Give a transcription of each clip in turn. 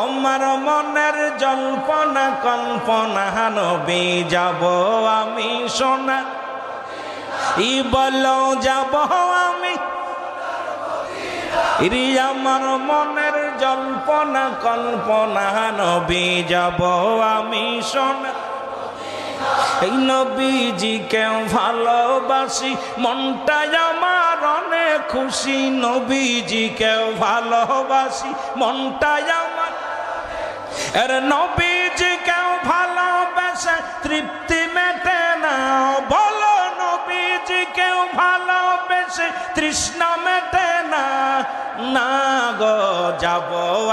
আমার মনের জল্পনা কল্পনা নবী যাব আমি সোনা ই বলো যাব আমি আমার মনের জল্পনা কল্পনা নবী যাব আমি সোনা এই নবীজিকে ভালোবাসি মনটাই আমার অনেক খুশি নবীজিকে ভালোবাসি মনটাই আমার এর নবীজিকে ভালোবাসে তৃপ্তি মেটে না বলো নবীজিকে ভালোবেসে তৃষ্ণা মেটে না না গো যাব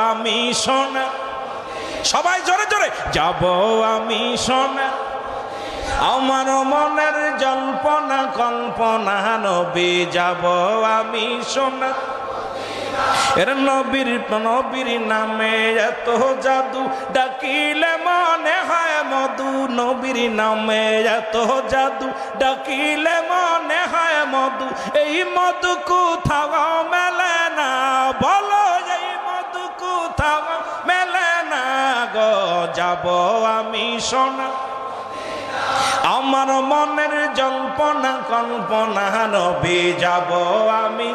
আমি সোনা সবাই জোরে জোরে যাব আমি সোনা আমার মনের জল্পনা কল্পনা নবী যাব আমি সোনা এর নবীর নামে এত জাদু ডাকিলে মনে হয় মধু নবীর নামে এত জাদু ডাকিলে মনে হয় মধু এই মধু কোথাও মেলে না বলো এই মধু কোথাও মেলে না গো যাব আমি সোনা আমার মনের জল্পনা কল্পনা নবী যাব আমি